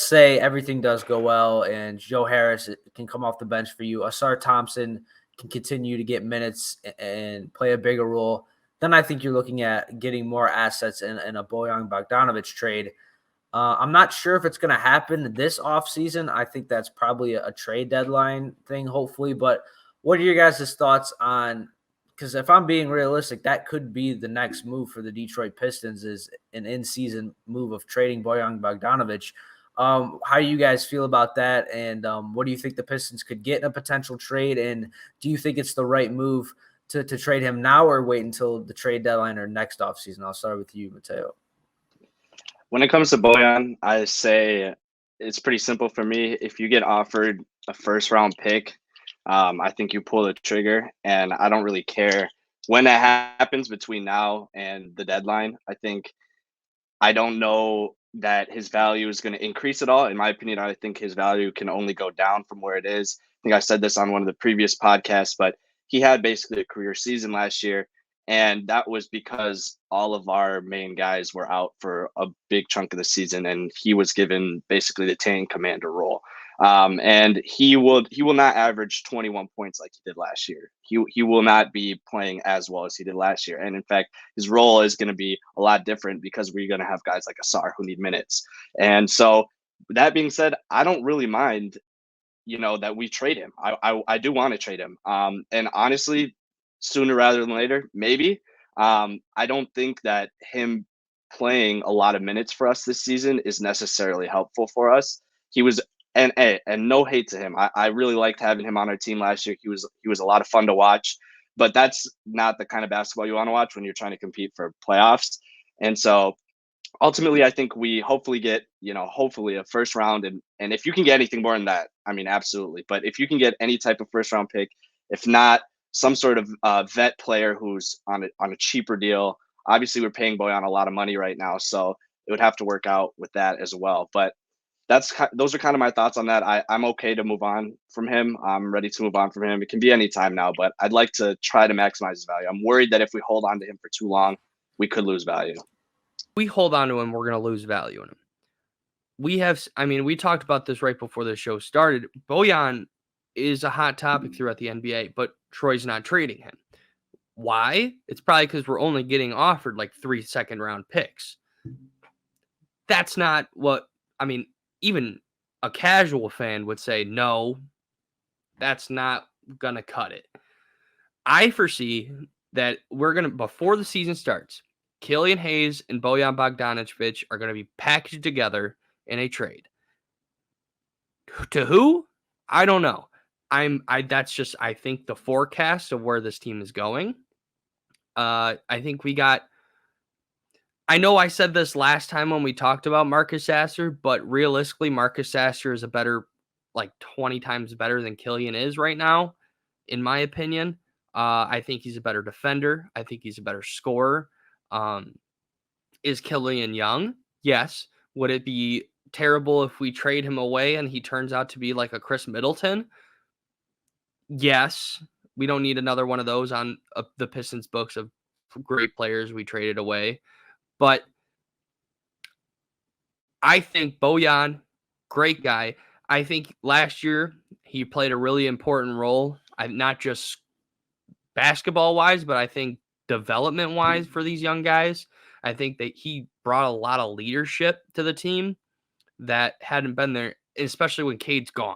say everything does go well and Joe Harris can come off the bench for you, Asar Thompson can continue to get minutes and play a bigger role, then I think you're looking at getting more assets in a Bojan Bogdanovic trade. I'm not sure if it's going to happen this offseason. I think that's probably a trade deadline thing, hopefully. But what are your guys' thoughts on – because if I'm being realistic, that could be the next move for the Detroit Pistons is an in-season move of trading Bojan Bogdanovic. How do you guys feel about that? And what do you think the Pistons could get in a potential trade? And do you think it's the right move to trade him now or wait until the trade deadline or next offseason? I'll start with you, Mateo. When it comes to Bojan, I say it's pretty simple for me. If you get offered a first-round pick, I think you pull the trigger, and I don't really care when that happens between now and the deadline. I don't know that his value is going to increase at all. In my opinion, I think his value can only go down from where it is. I think I said this on one of the previous podcasts, but he had basically a career season last year. And that was because all of our main guys were out for a big chunk of the season, and he was given basically the tank commander role. And he will not average 21 points like he did last year. He will not be playing as well as he did last year. And in fact, his role is going to be a lot different because we're going to have guys like Asar who need minutes. And so that being said, I don't really mind, that we trade him. I do want to trade him. And honestly, sooner rather than later, maybe. I don't think that him playing a lot of minutes for us this season is necessarily helpful for us. He was and no hate to him. I really liked having him on our team last year. He was a lot of fun to watch, but that's not the kind of basketball you want to watch when you're trying to compete for playoffs. And so ultimately, I think we hopefully get, hopefully a first round. And if you can get anything more than that, I mean, absolutely. But if you can get any type of first round pick, if not some sort of vet player who's on a cheaper deal, obviously we're paying Bojan a lot of money right now. So it would have to work out with that as well. But those are kind of my thoughts on that. I'm okay to move on from him. I'm ready to move on from him. It can be any time now, but I'd like to try to maximize his value. I'm worried that if we hold on to him for too long, we could lose value. We hold on to him, we're going to lose value in him. We talked about this right before the show started. Bojan is a hot topic throughout the NBA, but Troy's not trading him. Why? It's probably because we're only getting offered like 3 second-round picks. That's not what, even a casual fan would say, no, that's not going to cut it. I foresee that we're going to, before the season starts, Killian Hayes and Bojan Bogdanovic are going to be packaged together in a trade. To who? I don't know. That's just, I think, the forecast of where this team is going. I think I know I said this last time when we talked about Marcus Sasser, but realistically, Marcus Sasser is a better, 20 times better than Killian is right now, in my opinion. I think he's a better defender. I think he's a better scorer. Is Killian young? Yes. Would it be terrible if we trade him away and he turns out to be like a Chris Middleton? Yes. We don't need another one of those on the Pistons books of great players we traded away. But I think Bojan, great guy. I think last year he played a really important role, not just basketball-wise, but I think development-wise for these young guys. I think that he brought a lot of leadership to the team that hadn't been there, especially when Cade's gone.